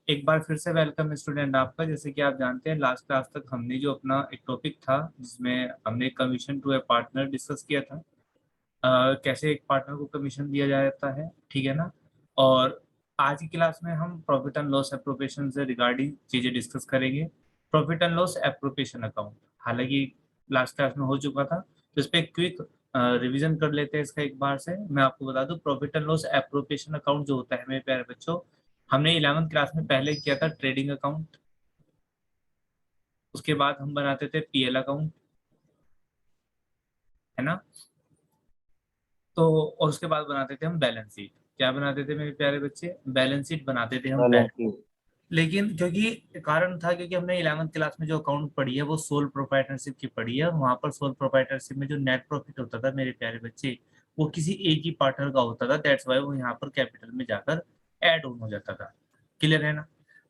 एक बार फिर से वेलकम स्टूडेंट आपका। जैसे कि आप जानते हैं लास्ट क्लास तक हमने जो अपना एक टॉपिक था जिसमें हमने commission to a partner discuss किया था। कैसे एक पार्टनर को कमीशन दिया जाता है, ठीक है ना। और आज की क्लास में हम प्रॉफिट एंड लॉस एप्रोप्रिएशन से रिगार्डिंग चीजें डिस्कस करेंगे। Profit and loss appropriation account हालांकि लास्ट क्लास में हो चुका था, तो इस पे क्विक रिवीजन कर लेते हैं इसका एक बार से। मैं आपको बता दूं profit and loss appropriation account जो होता है मेरे प्यारे बच्चों, हमने 11वीं क्लास में पहले किया था ट्रेडिंग अकाउंट। उसके बाद हम बनाते थे पीएल अकाउंट, है ना। तो और उसके बाद बनाते थे हम बैलेंस शीट। क्या बनाते थे मेरे प्यारे बच्चे? बैलेंस शीट बनाते थे हम बैलेंस पहले। शीट। लेकिन क्योंकि कारण था, क्योंकि हमने 11वीं क्लास में जो अकाउंट पढ़ी है वो सोल प्रोप्राइटरशिप की पढ़ी है। वहां पर सोल प्रोप्राइटरशिप में जो नेट प्रॉफिट होता था मेरे प्यारे बच्चे, वो किसी एक ही पार्टनर का होता था। दैट्स वाई वो यहाँ पर कैपिटल में जाकर ऐड ऑन हो जाता था। क्लियर है ना।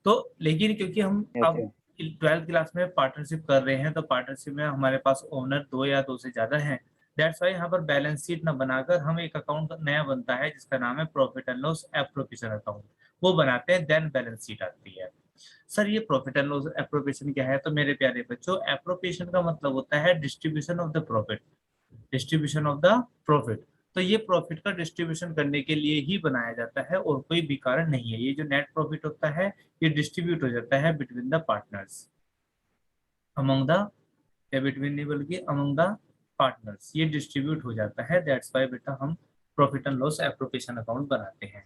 तो लेकिन क्योंकि हम यस अब यस। 12वीं क्लास में पार्टनरशिप कर रहे हैं, तो पार्टनरशिप में हमारे पास ओनर दो या दो से ज्यादा हैं। दैट्स वाई यहाँ पर बैलेंस शीट ना बनाकर हम एक अकाउंट नया बनता है जिसका नाम है profit and loss appropriation account. वो बनाते हैं, देन बैलेंस शीट आती है। सर ये प्रॉफिट एंड लॉस एप्रोप्रिएशन क्या है? तो मेरे प्यारे बच्चों, एप्रोप्रिएशन का मतलब होता है distribution of the profit. Distribution of the profit. तो ये प्रॉफिट का डिस्ट्रीब्यूशन करने के लिए ही बनाया जाता है और कोई भी कारण नहीं है। ये जो नेट प्रॉफिट होता है ये डिस्ट्रीब्यूट हो जाता है between the partners, among the, या बिटवीन नहीं बल्कि अमंग द पार्टनर्स, ये डिस्ट्रीब्यूट हो जाता है। दैट्स वाई बेटा हम profit and loss appropriation account बनाते हैं।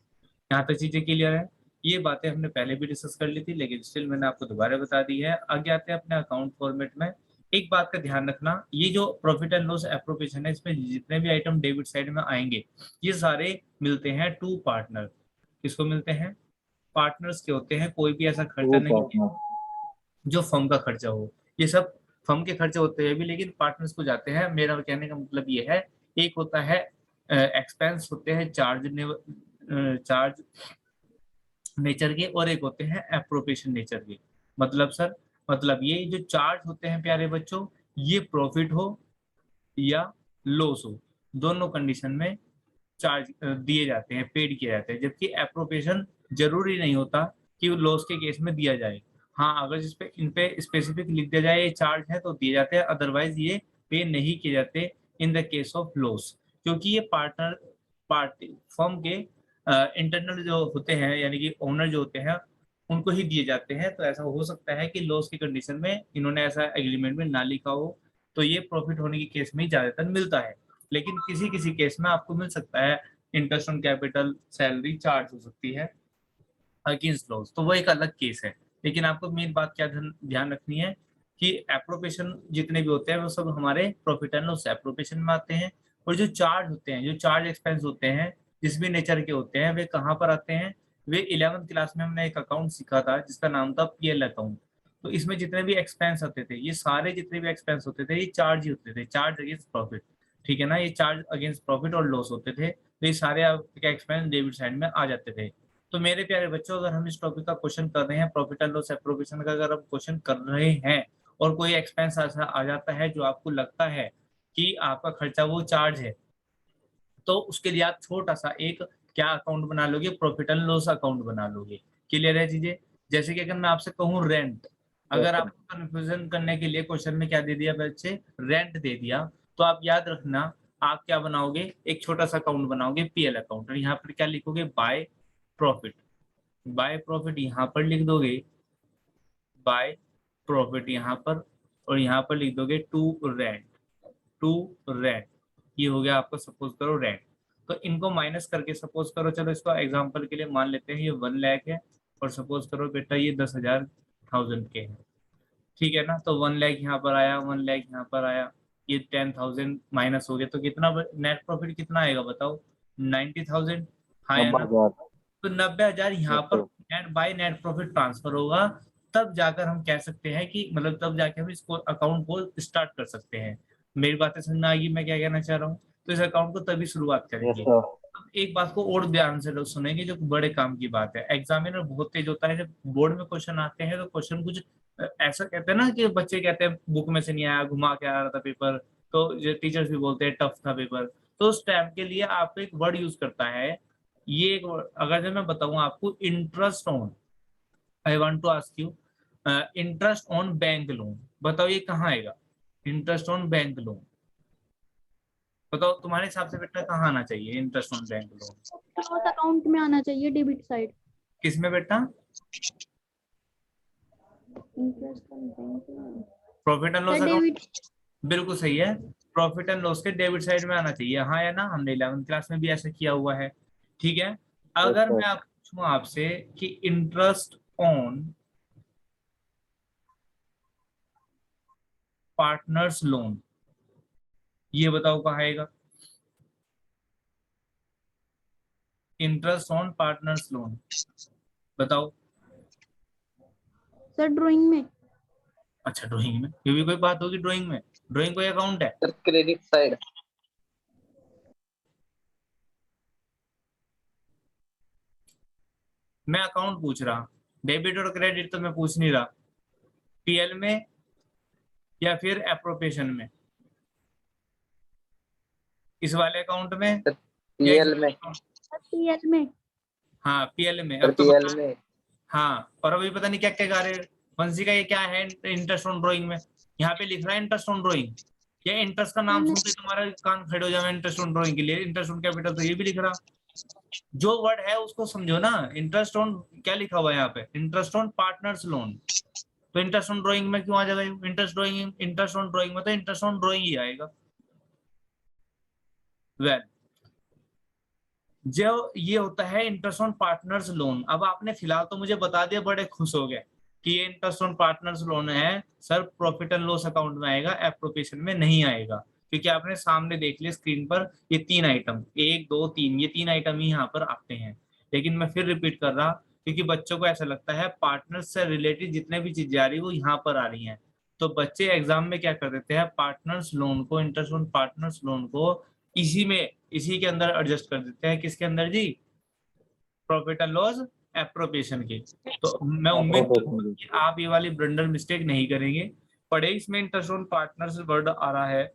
यहाँ तक चीजें क्लियर है। ये बातें हमने पहले भी डिस्कस कर ली थी, लेकिन स्टिल मैंने आपको दोबारा बता दी है। आगे आते हैं अपने अकाउंट फॉर्मेट में। एक बात का ध्यान रखना, ये जो प्रॉफिट एंड लॉस एप्रोप्रिएशन है इसमें जितने भी आइटम डेबिट साइड में आएंगे ये सारे मिलते हैं टू पार्टनर। किसको मिलते हैं? पार्टनर्स के होते हैं। कोई भी ऐसा खर्चा टू नहीं है पार्टनर। जो फर्म का खर्चा हो। ये सब फर्म के खर्चे होते हैं भी, लेकिन पार्टनर्स को जाते हैं। मेरा कहने का मतलब ये है, एक होता है एक्सपेंस होते हैं चार्ज नेचर के, और एक होते हैं एप्रोप्रिएशन नेचर के। मतलब सर, मतलब ये जो चार्ज होते हैं प्यारे बच्चों, ये प्रॉफिट हो या लॉस हो, दोनों कंडीशन में चार्ज दिए जाते हैं, पेड किए जाते हैं। जबकि एप्रोप्रिएशन जरूरी नहीं होता कि लॉस के केस में दिया जाए। हाँ, अगर जिस पे इन पे स्पेसिफिक लिख दिया जाए ये चार्ज है तो दिए जाते हैं, अदरवाइज ये पे नहीं किए जाते in the case of loss. क्योंकि ये पार्टनर पार्टी फर्म के इंटरनल जो होते हैं, यानी कि ओनर जो होते हैं उनको ही दिए जाते हैं। तो ऐसा हो सकता है कि लॉस की कंडीशन में इन्होंने ऐसा एग्रीमेंट में ना लिखा हो, तो ये प्रॉफिट होने के केस में ही ज्यादातर मिलता है। लेकिन किसी किसी केस में आपको मिल सकता है, interest on capital, salary charge हो सकती है अगेंस्ट लॉस, तो वो एक अलग केस है। लेकिन आपको मेन बात क्या ध्यान रखनी है कि एप्रोप्रिएशन जितने भी होते हैं वो सब हमारे प्रॉफिट एंड लॉस एप्रोप्रिएशन में आते हैं। और जो चार्ज होते हैं, जो चार्ज एक्सपेंस होते हैं जिस भी नेचर के होते हैं, वे कहाँ पर आते हैं? वे 11वीं क्लास में हमने एक अकाउंट सीखा था जिसका नाम था पीएल अकाउंट। तो इसमें जितने भी एक्सपेंस आते थे, ये सारे जितने भी एक्सपेंस होते थे ये चार्ज ही होते थे, चार्ज अगेंस्ट प्रॉफिट। ठीक है ना, ये चार्ज अगेंस्ट प्रॉफिट और लॉस होते थे, तो ये सारे आपके एक्सपेंस डेबिट साइड में आ जाते थे। तो मेरे प्यारे बच्चों, अगर हम इस टॉपिक का क्वेश्चन कर रहे हैं, प्रॉफिट एंड लॉस एप्रोप्रिएशन का अगर हम क्वेश्चन कर रहे हैं और कोई एक्सपेंस ऐसा आ जाता है जो आपको लगता है कि आपका खर्चा वो चार्ज है, तो उसके लिए आप छोटा सा एक क्या अकाउंट बना लोगे? प्रॉफिट एंड लॉस अकाउंट बना लोगे। क्लियर है चीजें? जैसे कि अगर मैं आपसे कहूँ रेंट, यस अगर सर। आपको कंफ्यूजन करने के लिए क्वेश्चन में क्या दे दिया बच्चे? रेंट दे दिया, तो आप याद रखना, आप क्या बनाओगे? एक छोटा सा अकाउंट बनाओगे पीएल अकाउंट, और यहाँ पर क्या लिखोगे? By profit. बाय प्रॉफिट यहाँ पर लिख दोगे, बाय प्रॉफिट यहाँ पर, और यहाँ पर लिख दोगे टू रेंट। टू रेंट, ये हो गया आपका सपोज करो रेंट। तो इनको माइनस करके सपोज करो, चलो इसको एग्जांपल के लिए मान लेते हैं ये 1 लाख है, और सपोज करो बेटा ये 10,000 थाउजेंड के है। ठीक है ना, तो 1 लाख यहाँ पर आया, 1 लाख यहाँ पर आया, ये 10,000 माइनस हो गया, तो कितना नेट प्रॉफिट कितना आएगा बताओ? 90,000। हाँ या नब्बे ना? हजार तो 90,000 यहाँ यस पर sir. Net by net profit transfer होगा। तब जाकर हम कह सकते हैं कि मतलब तब जाके हम इसको अकाउंट को स्टार्ट कर सकते हैं। मेरी बातें समझ में आएगी मैं क्या कहना चाह रहा हूँ? तो इस अकाउंट को तभी शुरुआत यस करेंगे। सर। अब एक बात को और ध्यान से लोग सुनेंगे, जो बड़े काम की बात है। एग्जामिनर बहुत तेज होता है, जब बोर्ड में क्वेश्चन आते हैं तो क्वेश्चन कुछ ऐसा कहते हैं ना, कि बच्चे कहते हैं बुक में से नहीं आया, घुमा के आ रहा था पेपर। तो टीचर्स भी बोलते हैं टफ था पेपर। तो उस टाइम के लिए आपको एक वर्ड यूज करता है, ये एक अगर जो मैं बताऊं आपको, interest on. I want to ask you, interest on bank loan, बताओ ये कहाँ आएगा? इंटरेस्ट ऑन बैंक लोन, बताओ तुम्हारे हिसाब से बेटा कहाँ आना चाहिए interest on bank loan? Loss account में आना चाहिए, डेबिट साइड। किसमें बेटा? Interest on bank, profit and loss account, debit. बिल्कुल सही है। प्रॉफिट एंड लॉस के डेबिट साइड में आना चाहिए, हाँ या ना? हमने 11th क्लास में भी ऐसा किया हुआ है। ठीक है, अगर मैं आप पूछूं आपसे कि इंटरेस्ट ऑन पार्टनर्स लोन, ये बताओ कहाँ आएगा? इंटरेस्ट ऑन पार्टनर्स लोन बताओ। सर ड्राइंग में। अच्छा, ड्राइंग में, ये भी कोई बात होगी ड्राइंग में? ड्राइंग कोई अकाउंट है? Credit side. मैं अकाउंट पूछ रहा, डेबिट और क्रेडिट तो मैं पूछ नहीं रहा। पीएल में या फिर एप्रोप्रिएशन में? इस वाले अकाउंट में या इस पीएल वाले में। अकाउंट? पीएल में। हाँ पीएल में, अब तो पीएल बता। में। हाँ, और अभी पता नहीं क्या क्या गा रहे हैं। वंशी का ये क्या है इंटरेस्ट ऑन ड्राइंग में? यहाँ पे लिख रहा है इंटरेस्ट ऑन ड्राइंग, या इंटरेस्ट का नाम सुनते तुम्हारा कान खड़े हो जाए इंटरेस्ट ऑन ड्राइंग के लिए? इंटरेस्ट ऑन कैपिटल तो ये भी लिख रहा, जो वर्ड है उसको समझो ना। इंटरेस्ट ऑन क्या लिखा हुआ है यहाँ पे? इंटरेस्ट ऑन पार्टनर्स लोन, तो इंटरेस्ट ऑन ड्राइंग में क्यों आ जाएगा? इंटरेस्ट ऑन ड्राइंग में तो इंटरेस्ट ऑन ड्राइंग ही आएगा। वेल, जो ये होता है इंटरेस्ट ऑन पार्टनर्स लोन। अब आपने फिलहाल तो मुझे बता दिया, बड़े खुश हो गए कि ये इंटरेस्ट ऑन पार्टनर्स लोन है sir, profit and loss account में आएगा, एप्रोप्रिएशन में नहीं आएगा, क्योंकि आपने सामने देख लिया स्क्रीन पर ये तीन आइटम, 1 2 3, ये तीन आइटम ही यहाँ पर आते हैं। लेकिन मैं फिर रिपीट कर रहा, क्योंकि बच्चों को ऐसा लगता है पार्टनर्स से रिलेटेड जितने भी चीजें आ रही है वो यहाँ पर आ रही हैं। तो बच्चे एग्जाम में क्या कर देते हैं, पार्टनर्स लोन को, इंटरेस्ट ऑन पार्टनर्स लोन को इसी के अंदर एडजस्ट कर देते हैं। किसके अंदर जी? प्रॉफिट एंड लॉस एप्रोप्रिएशन के। तो मैं उम्मीद करता हूं कि आप ये वाली ब्लंडर मिस्टेक नहीं करेंगे। पढ़े इसमें इंटरेस्ट ऑन पार्टनर्स वर्ड आ रहा है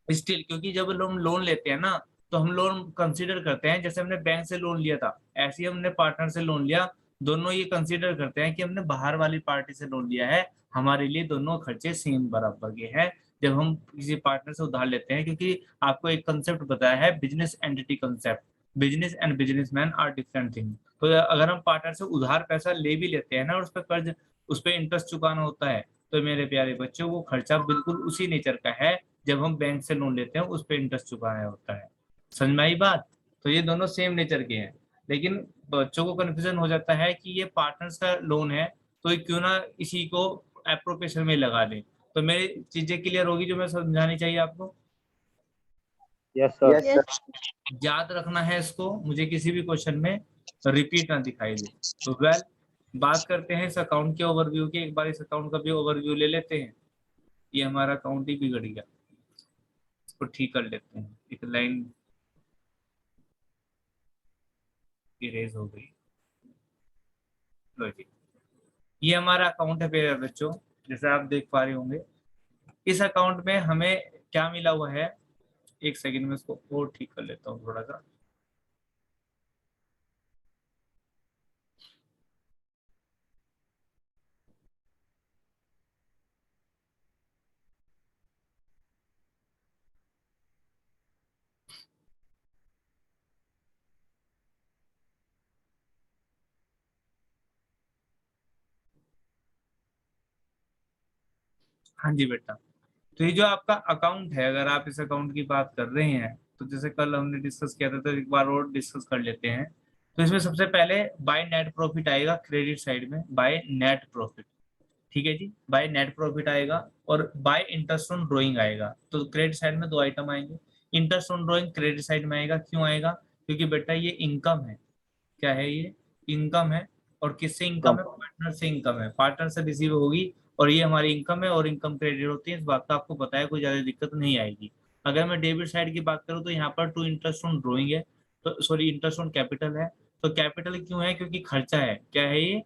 स्टिल, क्योंकि जब हम लोन लेते हैं ना, तो हम लोन कंसीडर करते हैं, जैसे हमने बैंक से लोन लिया था ऐसे ही हमने पार्टनर से लोन लिया, दोनों ये कंसीडर करते हैं कि हमने बाहर वाली पार्टी से लोन लिया है, हमारे लिए दोनों खर्चे सेम बराबर के हैं जब हम किसी पार्टनर से उधार लेते हैं। क्योंकि आपको एक कंसेप्ट बताया है, business entity concept, business and businessman are different thing. तो अगर हम पार्टनर से उधार पैसा ले भी लेते हैं ना और उस पर कर्ज, उस पर इंटरेस्ट चुकाना होता है, तो मेरे प्यारे बच्चों वो खर्चा बिल्कुल उसी नेचर का है जब हम बैंक से लोन लेते हैं, उस पर इंटरेस्ट चुकाना होता है। समझ में आई बात? तो ये दोनों सेम नेचर के हैं, लेकिन बच्चों को कंफ्यूजन हो जाता है कि ये पार्टनर्स का लोन है तो ये क्यों ना इसी को एप्रोप्रिएशन में लगा दें। तो मेरी चीजें क्लियर होगी जो मैं समझानी चाहिए आपको? Yes sir. याद रखना है इसको, मुझे किसी भी क्वेश्चन में रिपीट ना दिखाई दे। तो वेल, बात करते हैं इस अकाउंट के ओवरव्यू की। एक बार इस अकाउंट का भी ओवरव्यू ले लेते हैं। ये हमारा अकाउंट ही बिगड़ गया, इसको ठीक कर लेते हैं। एक लाइन इरेज हो गई। लो जी, ये हमारा अकाउंट है प्यारे बच्चों, जैसे आप देख पा रहे होंगे। इस अकाउंट में हमें क्या मिला हुआ है, एक सेकंड में इसको और ठीक कर लेता हूँ थोड़ा सा। हाँ जी बेटा, तो ये जो आपका अकाउंट है, अगर आप इस अकाउंट की बात कर रहे हैं, तो जैसे कल हमने डिस्कस किया था, तो एक बार और डिस्कस कर लेते हैं। तो इसमें सबसे पहले बाय नेट प्रॉफिट आएगा, क्रेडिट साइड में बाय नेट प्रॉफिट। ठीक है जी, बाय नेट प्रॉफिट आएगा और बाय इंटरेस्ट ऑन ड्रॉइंग आएगा। तो क्रेडिट साइड में दो आइटम आएंगे। Interest on drawing credit side में आएगा, क्यों आएगा? क्योंकि बेटा ये इनकम है। क्या है ये? इनकम है। और किससे इनकम है? पार्टनर से इनकम है, पार्टनर से रिसीव होगी और ये हमारी इनकम है और इनकम क्रेडिट होती है। इस बात का आपको पता है, कोई ज्यादा दिक्कत नहीं आएगी। अगर मैं डेबिट साइड की बात करूँ तो यहाँ पर टू इंटरेस्ट ऑन ड्रॉइंग है, तो सॉरी इंटरेस्ट ऑन कैपिटल है। तो कैपिटल क्यों है? क्योंकि खर्चा है। क्या है ये?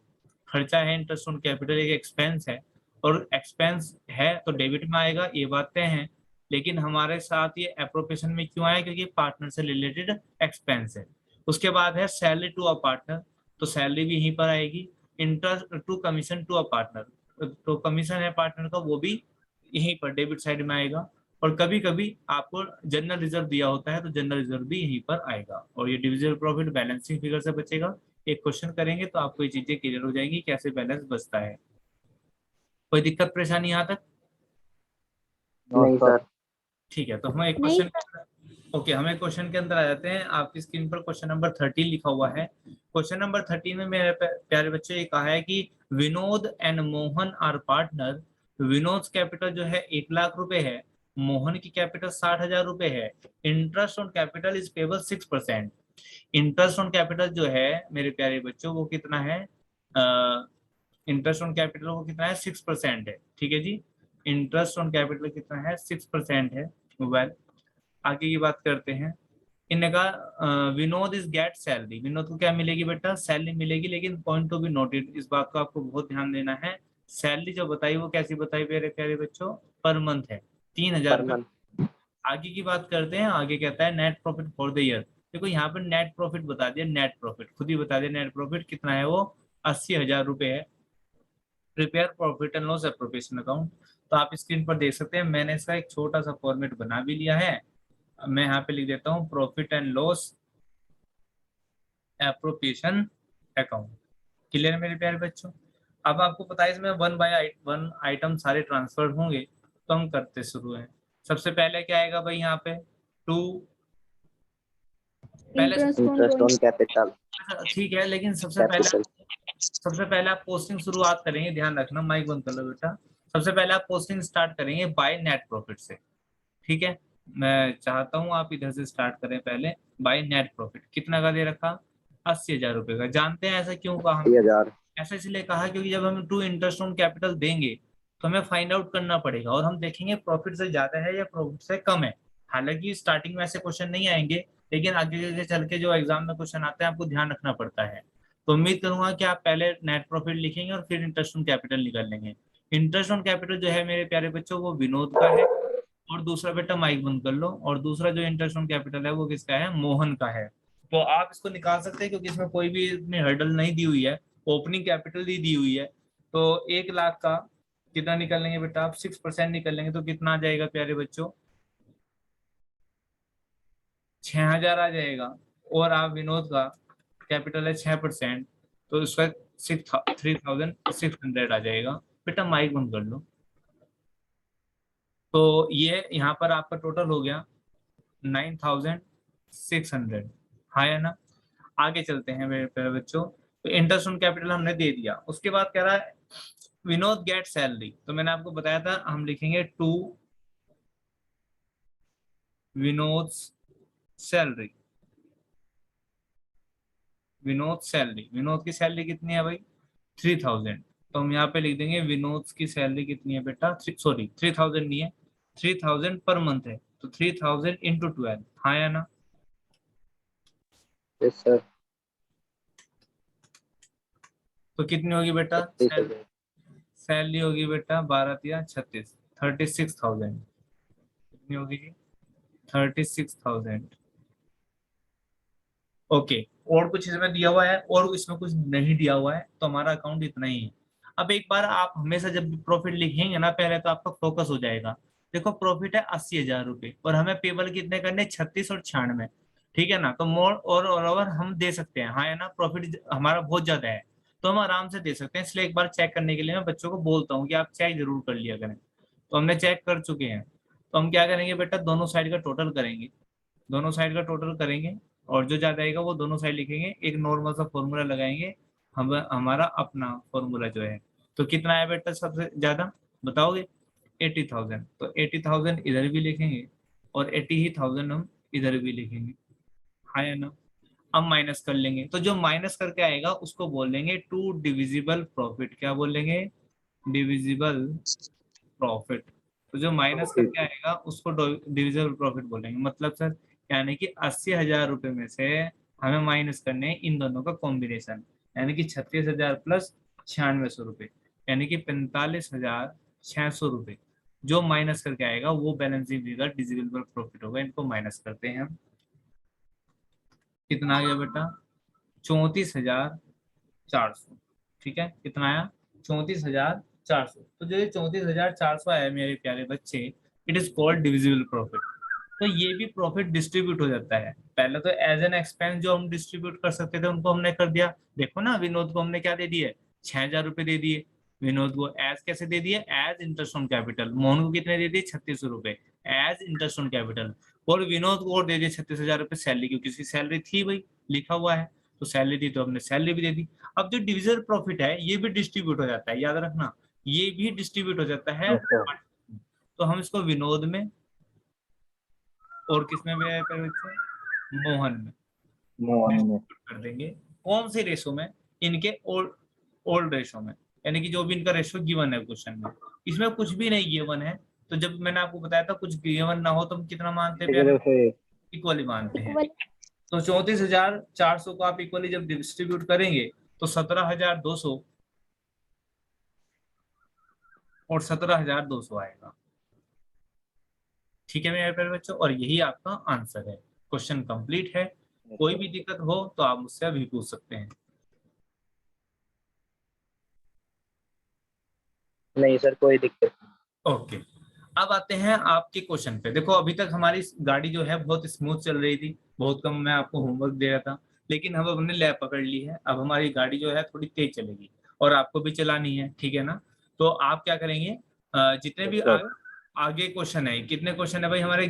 खर्चा है। इंटरेस्ट ऑन कैपिटल एक एक्सपेंस है, और एक्सपेंस है तो डेबिट में आएगा, ये बात तय है। लेकिन हमारे साथ ये एप्रोप्रिएशन में क्यों आया? क्योंकि पार्टनर से रिलेटेड एक्सपेंस है। उसके बाद है सैलरी टू अ पार्टनर, तो सैलरी भी यहीं पर आएगी। Interest to commission to a partner, तो कमीशन है पार्टनर का वो भी यहीं पर डेबिट साइड में आएगा। और कभी कभी आपको जनरल रिजर्व दिया होता है तो जनरल रिजर्व भी यहीं पर आएगा। और ये डिविजिबल प्रॉफिट बैलेंसिंग फिगर से बचेगा। एक क्वेश्चन करेंगे तो आपको ये चीजें क्लियर हो जाएंगी कैसे बैलेंस बचता है। कोई दिक्कत परेशानी यहाँ तक? नहीं सर। ठीक है, तो हम एक नहीं क्वेश्चन, ओके हम एक क्वेश्चन के अंदर आ जाते हैं। आपकी स्क्रीन पर क्वेश्चन नंबर 13 लिखा हुआ है। क्वेश्चन नंबर 13 में मेरे प्यारे बच्चे ये कहा है कि Vinod and Mohan are partner. Vinod capital जो है 1 लाख रुपए है, मोहन की कैपिटल 60,000 रुपए है। Interest on capital is payable 6%। Interest on capital जो है मेरे प्यारे बच्चों वो कितना है? इंटरेस्ट ऑन कैपिटल वो कितना है? 6% है। ठीक है जी, इंटरेस्ट ऑन कैपिटल कितना है? 6% है। वेल, आगे की बात करते हैं। इन्होंने कहा Vinod is get salary. Vinod को क्या मिलेगी बेटा? सैलरी मिलेगी, लेकिन पॉइंट टू बी नोटेड, इस बात को आपको बहुत ध्यान देना है। सैलरी जो बताई वो कैसी बताई मेरे प्यारे बच्चों? पर मंथ है, 3,000 रुपये। आगे की बात करते हैं। आगे कहता है net profit for the year. देखो यहाँ पर नेट प्रॉफिट बता दिया, नेट प्रॉफिट खुद ही बता दिया। नेट प्रॉफिट कितना है? वो 80,000 रुपये है। Prepare profit and loss appropriation account. तो आप स्क्रीन पर देख सकते हैं, मैंने इसका एक छोटा सा फॉर्मेट बना भी लिया है। मैं यहाँ पे लिख देता हूँ profit and loss appropriation account. Clear है मेरे प्यारे बच्चों? अब आपको पता है इसमें 1 बाय 1 आइटम सारे ट्रांसफर होंगे, तो हम करते शुरू हैं। सबसे पहले क्या आएगा भाई यहाँ पे? 2 पहले इंटरेस्ट ऑन कैपिटल। ठीक है, लेकिन सबसे पहले आप पोस्टिंग शुरुआत करेंगे। ध्यान रखना, माइक बंद कर लो बेटा। सबसे पहले आप पोस्टिंग स्टार्ट करेंगे बाय नेट प्रॉफिट से। ठीक है, मैं चाहता हूं आप इधर से स्टार्ट करें पहले। बाय नेट प्रॉफिट कितना का दे रखा? 80,000 रुपए का। जानते हैं ऐसा क्यों कहा? 80,000। ऐसा इसलिए कहा क्योंकि जब हम टू इंटरेस्ट ऑन कैपिटल देंगे तो हमें फाइंड आउट करना पड़ेगा, और हम देखेंगे प्रॉफिट से ज्यादा है या प्रॉफिट से कम है। हालांकि स्टार्टिंग में ऐसे क्वेश्चन नहीं आएंगे, लेकिन आगे चल के जो एग्जाम में क्वेश्चन आते हैं आपको ध्यान रखना पड़ता है। तो उम्मीद करूंगा कि आप पहले नेट प्रॉफिट लिखेंगे और फिर इंटरेस्ट ऑन कैपिटल निकाल लेंगे। इंटरेस्ट ऑन कैपिटल जो है मेरे प्यारे बच्चों वो विनोद का है, और दूसरा बेटा माइक बंद कर लो। और दूसरा जो इंटरेस्ट ऑन कैपिटल है वो किसका है? मोहन का है। तो आप इसको निकाल सकते हैं क्योंकि इसमें कोई भी इतनी हर्डल नहीं दी हुई है, ओपनिंग कैपिटल ही दी हुई है। तो 1 लाख का कितना निकल लेंगे बेटा आप? 6% निकल लेंगे तो कितना आ जाएगा प्यारे बच्चों? 6,000 आ जाएगा। और आप विनोद का कैपिटल है 6%, तो उसका 3,600 आ जाएगा। बेटा माइक बंद कर लो। तो ये यहाँ पर आपका टोटल हो गया 9,600। हाँ या ना? आगे चलते हैं मेरे प्यारे बच्चों। तो इंटरेस्ट ऑन कैपिटल हमने दे दिया। उसके बाद कह रहा है विनोद गेट सैलरी। तो मैंने आपको बताया था हम लिखेंगे to Vinod salary. Vinod salary, Vinod की सैलरी कितनी है भाई? 3,000। तो हम यहाँ पे लिख देंगे विनोद की सैलरी कितनी है बेटा? सॉरी 3,000 नहीं है, 3,000 पर मंथ है। तो 3,000 इंटू 12। हाँ या ना? Yes sir. तो कितनी होगी बेटा? 36,000। सैलरी होगी बेटा 12 या 36, 36,000। कितनी होगी जी? 36,000। ओके, और कुछ इसमें दिया हुआ है और इसमें कुछ नहीं दिया हुआ है, तो हमारा अकाउंट इतना ही है। अब एक बार आप हमेशा जब भी प्रॉफिट लिखेंगे ना पहले, तो आपका फोकस हो जाएगा। देखो प्रॉफिट है 80,000 रुपये और हमें पेबल कितने करने? 36 और 96। ठीक है ना? तो मोर और ओवर हम दे सकते हैं। हाँ है ना? प्रॉफिट हमारा बहुत ज्यादा है तो हम आराम से दे सकते हैं। इसलिए एक बार चेक करने के लिए मैं बच्चों को बोलता हूँ कि आप चेक जरूर कर लिया करें। तो हमने चेक कर चुके हैं। तो हम क्या करेंगे बेटा? दोनों साइड का टोटल करेंगे। दोनों साइड का टोटल करेंगे और जो ज्यादा आएगा वो दोनों साइड लिखेंगे। एक नॉर्मल सा फॉर्मूला लगाएंगे, हम हमारा अपना फॉर्मूला जो है। तो कितना है बेटा सबसे ज्यादा? बताओगे? 80,000। तो 80,000 इधर भी लिखेंगे और 80,000 हम इधर भी लिखेंगे। हाँ या ना? अब माइनस कर लेंगे, तो जो माइनस करके आएगा उसको बोल देंगे टू डिविजिबल प्रॉफिट। क्या बोल देंगे? Divisible profit. तो जो माइनस करके आएगा उसको डिविजिबल प्रॉफिट बोलेंगे। मतलब सर यानी कि 80,000 रुपए में से हमें माइनस करने हैं इन दोनों का कॉम्बिनेशन, यानी कि 36,000 प्लस 9600 रुपए, यानी कि 45,600 रुपए। जो माइनस करके आएगा वो बैलेंसिंग फिगर डिविजिबल प्रॉफिट होगा। इनको माइनस करते हैं हम। कितना आ गया बेटा? 34,400। ठीक है, कितना आया 34,400। तो जो 34,400 आया मेरे प्यारे बच्चे, it is called divisible profit. तो ये भी प्रॉफिट डिस्ट्रीब्यूट हो जाता है। पहले तो एज एन एक्सपेंस जो हम डिस्ट्रीब्यूट कर सकते थे उनको हमने कर दिया। देखो ना, विनोद को हमने क्या दे दिए, 6,000 रुपए दे दिए। विनोद को एज कैसे दे दिए, as interest on capital. Mohan को कितने दे दिए, 3600 रुपए एज इंटरेस्ट ऑन कैपिटल। और विनोद को और दे दिए 36,000 रुपए सैलरी, क्योंकि उसकी सैलरी थी भाई, लिखा हुआ है, तो सैलरी थी तो हमने सैलरी भी दे दी। अब जो डिविजन प्रॉफिट है ये भी डिस्ट्रीब्यूट हो जाता है, याद रखना, ये भी डिस्ट्रीब्यूट हो जाता है। Yes, sir. तो हम इसको विनोद में और किसमें भी है फिर बच्चे, मोहन में मोहन में। distribute कर देंगे। कौन से रेशो में, इनके ओल्ड रेशो में, यानी कि जो भी इनका रेशो गिवन है क्वेश्चन में। इसमें कुछ भी नहीं गिवन है, तो जब मैंने आपको बताया था कुछ गिवन ना हो तो हम कितना मानते हैं प्यारे, इक्वली मानते हैं। इक्वल। तो 34,400 को आप इक्वली जब डिस्ट्रीब्यूट करेंगे तो 17,200 और 17,200 आएगा। ठीक है मेरे प्यारे बच्चों, और यही आपका आंसर है। क्वेश्चन कंप्लीट है। कोई भी दिक्कत हो तो आप मुझसे अभी पूछ सकते हैं। नहीं सर, कोई दिक्कत ओके, अब आते हैं आपके क्वेश्चन पे। देखो अभी तक हमारी गाड़ी जो है बहुत स्मूथ चल रही थी, बहुत कम मैं आपको होमवर्क दे रहा था, लेकिन अब हमने लैब पकड़ ली है। अब हमारी गाड़ी जो है थोड़ी तेज चलेगी और आपको भी चलानी है, ठीक है ना। तो आप क्या करेंगे, जितने भी सर। आगे क्वेश्चन है, कितने क्वेश्चन है भाई हमारे,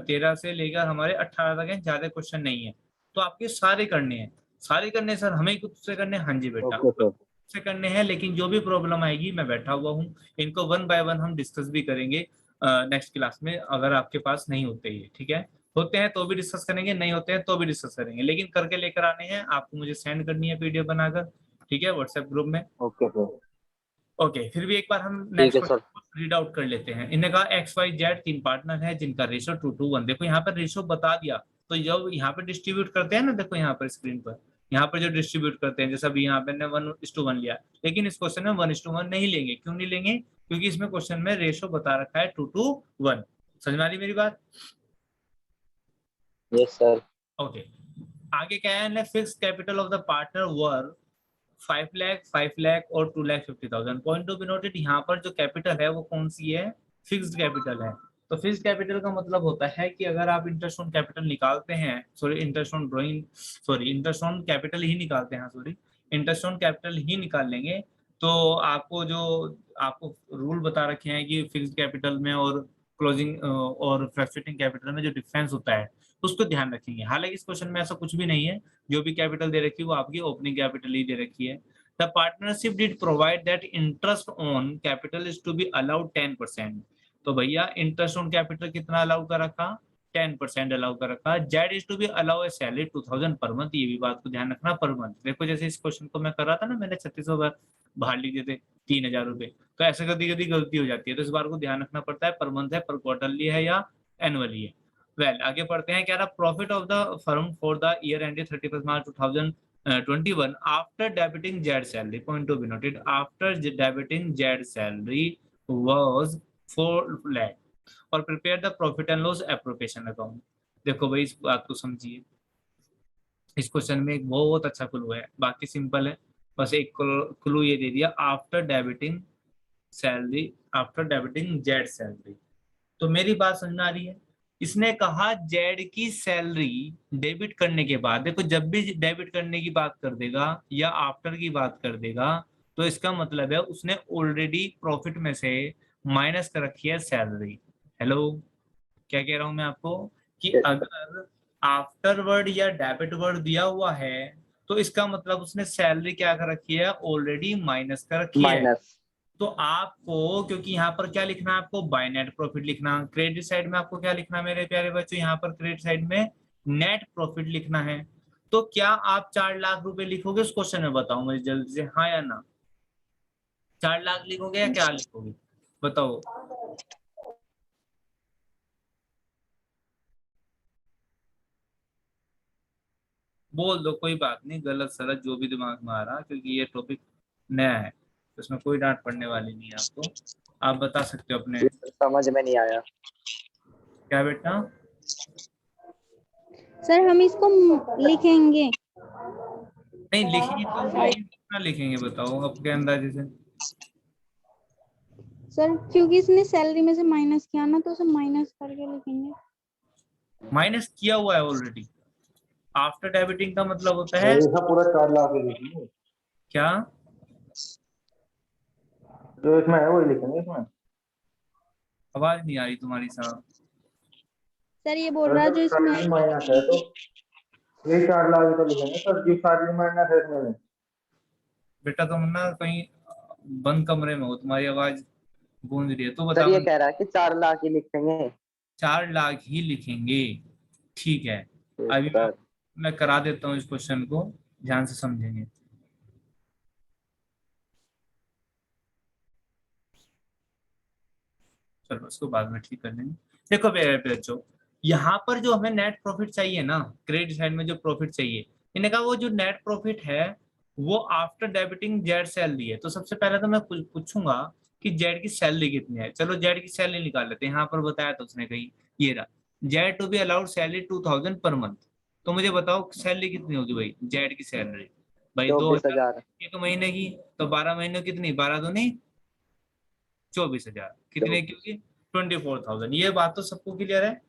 13 से लेकर हमारे 18 तक है, ज्यादा क्वेश्चन नहीं है। तो आपके सारे करने हैं, सारे करने हैं, सर हमें खुद से करने हैं, हाँ जी बेटा ओके सर। से करने हैं। लेकिन जो भी प्रॉब्लम आएगी मैं बैठा हुआ हूँ, इनको वन बाय वन हम डिस्कस भी करेंगे नेक्स्ट क्लास में, अगर आपके पास नहीं होते ये, ठीक है। होते हैं तो भी डिस्कस करेंगे, नहीं होते हैं तो भी डिस्कस करेंगे, लेकिन करके लेकर आने हैं। आपको मुझे सेंड करनी है पीडीएफ बनाकर, ठीक है, व्हाट्सएप ग्रुप में। Okay sir. ओके, फिर भी एक बार हम ठीक नेक्स्ट है सर। रीड आउट कर लेते हैं। इन्हें कहा XYZ 3 पार्टनर है जिनका रेशो 2:1। देखो यहाँ पर रेशो बता दिया, तो जब यहाँ पे डिस्ट्रीब्यूट करते हैं ना, देखो यहाँ पर स्क्रीन पर, यहाँ पर जो डिस्ट्रीब्यूट करते हैं, जैसे अभी यहाँ पे 1:1 लिया, लेकिन इस क्वेश्चन में 1:1 नहीं लेंगे। क्यों नहीं लेंगे, क्योंकि इसमें क्वेश्चन में रेशो बता रखा है 2:1। समझ में आ रही मेरी बात? Yes sir. ओके, आगे क्या है, fix capital of the partner were 5 lakh, 5 lakh और 2,50,000। पॉइंट टू बी नोटेड, यहाँ पर जो कैपिटल है वो कौन सी है, फिक्स्ड कैपिटल है। तो फिक्स्ड कैपिटल का मतलब होता है कि अगर आप इंटरेस्ट ऑन कैपिटल निकालते हैं, sorry interest on drawing, sorry interest on capital ही निकालते हैं, सॉरी इंटरेस्ट ऑन कैपिटल ही निकाल लेंगे, तो आपको रूल बता रखे हैं कि फिक्स्ड कैपिटल में और क्लोजिंग और फ्लक्चुएटिंग कैपिटल में जो डिफरेंस होता है उसको ध्यान रखेंगे। हालांकि इस क्वेश्चन में ऐसा कुछ भी नहीं है, जो भी कैपिटल दे रखी है वो आपकी ओपनिंग कैपिटल ही दे रखी है। The partnership deed provide that interest on capital is to be allowed 10%। तो भैया इंटरेस्ट ऑन कैपिटल कितना अलाउ कर रखा, 10% अलाउ कर रखा। Z is to be allow a salary 2,000 per month, ये भी बात को ध्यान रखना, पर मंथ। देखो जैसे इस क्वेश्चन को मैं कर रहा था ना, मैंने 3600 बाहर लिख दिए थे, 3,000 रुपए। तो ऐसे कभी कभी गलती हो जाती है, तो इस बार को ध्यान रखना पड़ता है, पर मंथ है, पर क्वार्टरली है या एनुअली है। वेल आगे पढ़ते हैं, क्या रहा, profit of the firm for the year ended 31 March 2021 after debiting the salary, point to be noted, after debiting the salary was 4 lakh और prepare the profit and loss appropriation account. देखो भाई इस बात को समझिए, इस क्वेश्चन में एक बहुत अच्छा क्लू है, बाकी सिंपल है, बस एक क्लू ये दे दिया, after debiting salary, after debiting the salary. तो मेरी बात समझ में आ रही है, इसने कहा जेड की सैलरी डेबिट करने के बाद, देखो जब भी डेबिट करने की बात कर देगा या आफ्टर की बात कर देगा, तो इसका मतलब है उसने ऑलरेडी प्रॉफिट में से माइनस कर रखी है सैलरी। हेलो, क्या कह रहा हूं मैं आपको, कि अगर आफ्टर वर्ड या डेबिट वर्ड दिया हुआ है तो इसका मतलब उसने सैलरी क्या कर रखी है, ऑलरेडी माइनस कर रखी है। माइनस। तो आपको, क्योंकि यहाँ पर क्या लिखना है आपको, बाय नेट प्रॉफिट लिखना। क्रेडिट साइड में आपको क्या लिखना है मेरे प्यारे बच्चों, यहाँ पर क्रेडिट साइड में नेट प्रॉफिट लिखना है। तो क्या आप 4 लाख रुपए लिखोगे उस क्वेश्चन में, बताओ मुझे जल्दी से, हाँ या ना, 4 लाख लिखोगे या क्या लिखोगे, बताओ। बोल दो, कोई बात नहीं, गलत सलत जो भी दिमाग में आ रहा, क्योंकि ये टॉपिक नया है, तो इसमें कोई डांट पड़ने वाली नहीं है आपको, आप बता सकते हो अपने। समझ में नहीं आया। क्या बेटा, सर हम इसको लिखेंगे। नहीं लिखिए तो कितना लिखेंगे बताओ आपके अंदाजे से? सर क्योंकि इसने सैलरी में से माइनस किया ना, तो उसे माइनस करके लिखेंगे। माइनस किया हुआ है ऑलरेडी। आफ्टर डेबिटिंग का मतलब होता है ऐसा पूरा 4 लाख ही लिखेंगे, क्या? जो इसमें है वही लिखेंगे इसमें। आवाज नहीं आ रही तुम्हारी साहब। सर ये बोल रहा है जो इसमें सैलरी माइनस है तो ये 4 लाख ही तो लिखेंगे सर, जो सैलरी माइनस है इसमें। बेटा तुम ना कहीं बंद कमरे में हो, तुम्हारी आवाज गूंज रही है। तो सर बताओ। ये कह रहा है कि 4 लाख ही लिखेंगे। 4 लाख ही लिखेंगे, ठीक है। अभी सर मैं करा देता हूँ इस क्वेश्चन को, ध्यान से समझेंगे। चलो उसको बाद में ठीक कर लेंगे। देखो बच्चों, यहाँ पर जो हमें नेट प्रॉफिट चाहिए ना, क्रेडिट साइड में जो प्रॉफिट चाहिए, इन्हें कहा वो जो नेट प्रॉफिट है वो आफ्टर डेबिटिंग जेड सैलरी है। तो सबसे पहले तो मैं पूछूंगा कि जेड की सैलरी कितनी है। चलो जेड की सैलरी निकाल लेते हैं। यहाँ पर बताया तो उसने कहीं, ये रहा, Z to be allowed salary 2000 per month. तो मुझे बताओ सैलरी कितनी होगी भाई जेड की सैलरी? भाई 2000 24,000। एक महीने की, तो 12 महीने कितनी, 12 दूनी 24,000। कितने की होगी? 24,000। ये बात तो सबको क्लियर है।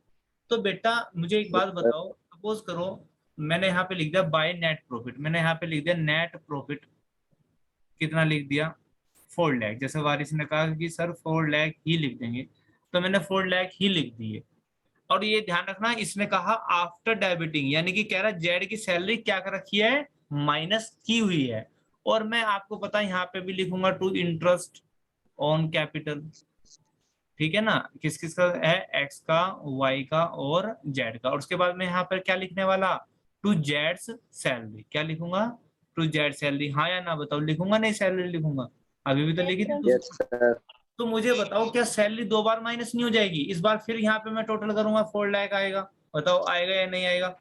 तो बेटा मुझे एक बात बताओ, सपोज करो मैंने यहाँ पे लिख दिया बाय नेट प्रॉफिट, मैंने यहाँ पे लिख दिया नेट प्रॉफिट कितना लिख दिया, 4 लाख। जैसे वारिस ने कहा कि सर 4 लाख ही लिख देंगे, तो मैंने 4 लाख ही लिख दिए। और ये ध्यान रखना, इसने कहा आफ्टर डेबिटिंग, यानी कि कह रहा जेड की सैलरी क्या कर रखी है, माइनस की हुई है। और मैं आपको पता यहाँ पे भी लिखूंगा टू इंटरेस्ट ऑन कैपिटल, ठीक है ना। किस किस का है, एक्स का, वाई का और जेड का। और उसके बाद में यहाँ पर क्या लिखने वाला, टू जेड्स सैलरी। क्या लिखूंगा, टू जेड सैलरी। हाँ या ना बताओ, लिखूंगा नहीं सैलरी लिखूंगा? अभी भी तो लिखी थी यस सर। तो मुझे बताओ क्या सैलरी 2 बार माइनस नहीं हो जाएगी? इस बार फिर यहाँ पे मैं टोटल करूंगा 4 लाख आएगा, बताओ आएगा या नहीं आएगा?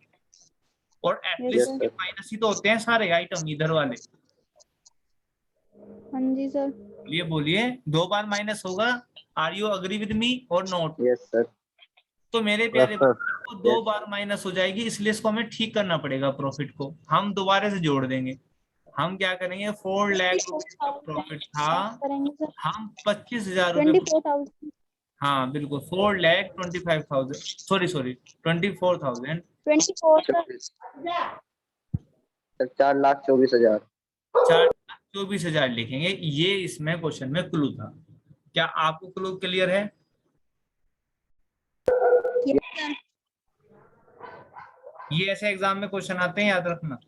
और यस एटलीस्ट सर। ये माइनस ही तो होते हैं सारे आइटम इधर वाले। हाँ जी सर। बोलिए बोलिए, 2 बार माइनस होगा। Are you agree with me और नॉट? Yes sir. तो मेरे यस प्यारे सर। बच्चों, वो 2 बार माइनस हो जाएगी, इसलिए इसको हमें ठीक करना पड़ेगा। प्रॉफिट को हम दोबारा से जोड़ देंगे। हम क्या करेंगे, 4 लाख रुपए का प्रॉफिट था, करेंगे सर। हम 25,000 रुपए, 24,000। हाँ बिल्कुल 4,25,000, सॉरी सॉरी 24,000, 24 सर। 4,24,000। 4,24,000 लिखेंगे। ये इसमें क्वेश्चन में क्लू था। क्या आपको क्लू क्लियर है? Yes sir. ये ऐसे एग्जाम में क्वेश्चन आते हैं, याद रखना।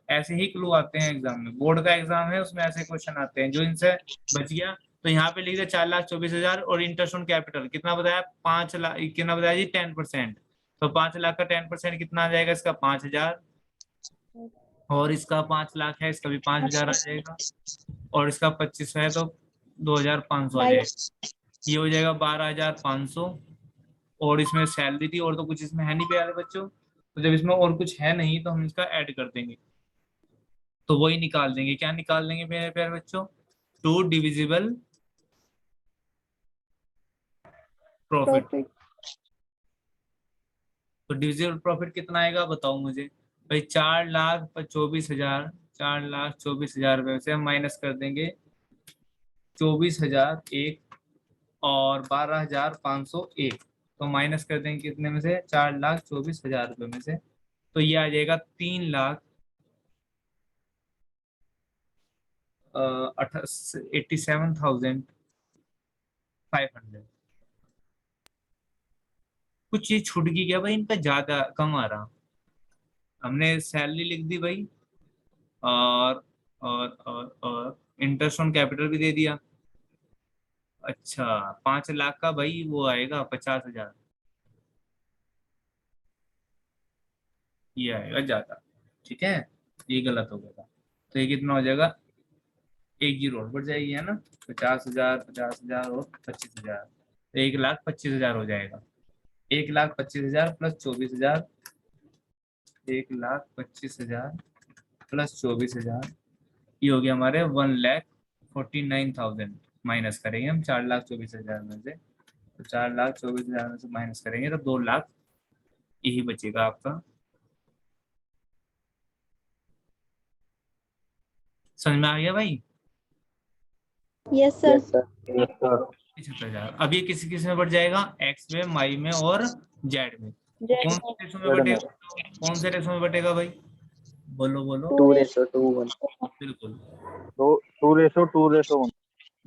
ऐसे ही क्लू आते हैं एग्जाम में, बोर्ड का एग्जाम है उसमें ऐसे क्वेश्चन आते हैं। जो इनसे बच गया तो यहाँ पे लिख दिया 4,24,000। और इंटरेस्ट ऑन कैपिटल कितना बताया, 5 लाख, कितना बताया जी, 10%। तो 5 लाख का 10% कितना आ जाएगा, इसका 5,000। और इसका 5 लाख है, इसका भी 5,000 आ जाएगा। और इसका 25 है तो 2,500 आ जाएगा। ये हो जाएगा 12,500। और इसमें सैलरी थी, और तो कुछ इसमें है नहीं प्यारे बच्चों। तो जब इसमें और कुछ है नहीं तो हम इसका ऐड कर देंगे, तो वही निकाल देंगे। क्या निकाल देंगे मेरे प्यारे बच्चों, टू डिविजिबल प्रॉफिट। प्रॉफिट। तो डिविजिबल प्रॉफिट कितना आएगा बताओ मुझे भाई। 4,24,000, 4,24,000 रुपए से हम माइनस कर देंगे 24,001 और 12,501। तो माइनस कर देंगे कितने में से, 4,24,000 रुपए में से। तो ये आ जाएगा 3,87,500। कुछ चीज छूट गई क्या भाई, इनका ज्यादा कम आ रहा। हमने सैलरी लिख दी भाई, और और इंटरेस्ट ऑन कैपिटल भी दे दिया। अच्छा, 5 लाख का भाई वो आएगा 50,000, ये आएगा ज्यादा, ठीक है। ये गलत हो गया था। तो ये कितना हो जाएगा, एक जीरो और बढ़ जाएगी है ना। 50,000, 50,000 और 25,000, तो 1,25,000 हो जाएगा। 1,25,000 प्लस 24,000, 1,25,000 प्लस 24,000, ये हो गया हमारे 1,49,000। माइनस करेंगे हम 4,24,000 में से। तो 4,24,000 में से माइनस करेंगे तो 2 लाख यही बचेगा आपका। समझ में आ गया भाई? Yes sir. Yes sir. Yes sir. 75,000। अब ये किसी किस में बढ़ जाएगा, एक्स में, वाई में और जेड में। कौन से रेशो में जेड में। बटेगा, कौन से रेशो में बटेगा भाई? बोलो बोलो। 2:1। बिल्कुल 2:1।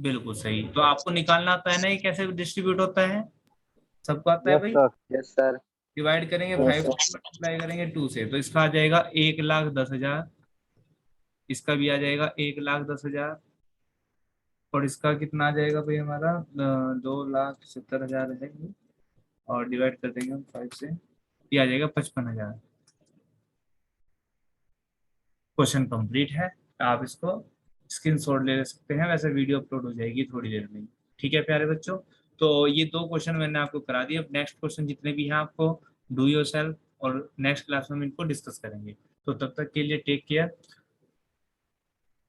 बिल्कुल सही। तो आपको निकालना आता है ना ये कैसे डिस्ट्रीब्यूट होता है, सबको आता है यस भाई? सर। Yes sir. डिवाइड करेंगे Yes, 5 sir. से, मल्टीप्लाई करेंगे 2 से, तो इसका आ जाएगा 1,10,000, इसका भी आ जाएगा 1,10,000, और इसका कितना आ जाएगा भाई हमारा 2,70,000 है ये, और डिवाइड कर देंगे हम 5 से, ये आ जाएगा 55,000। क्वेश्चन कंप्लीट है, आप इसको स्क्रीनशॉट ले सकते हैं, वैसे वीडियो अपलोड हो जाएगी थोड़ी देर में। ठीक है प्यारे बच्चों, तो ये 2 क्वेश्चन मैंने आपको करा दिए। अब नेक्स्ट क्वेश्चन जितने भी हैं आपको डू योरसेल्फ, और नेक्स्ट क्लास में हम इनको डिस्कस करेंगे। तो तब तक के लिए टेक केयर।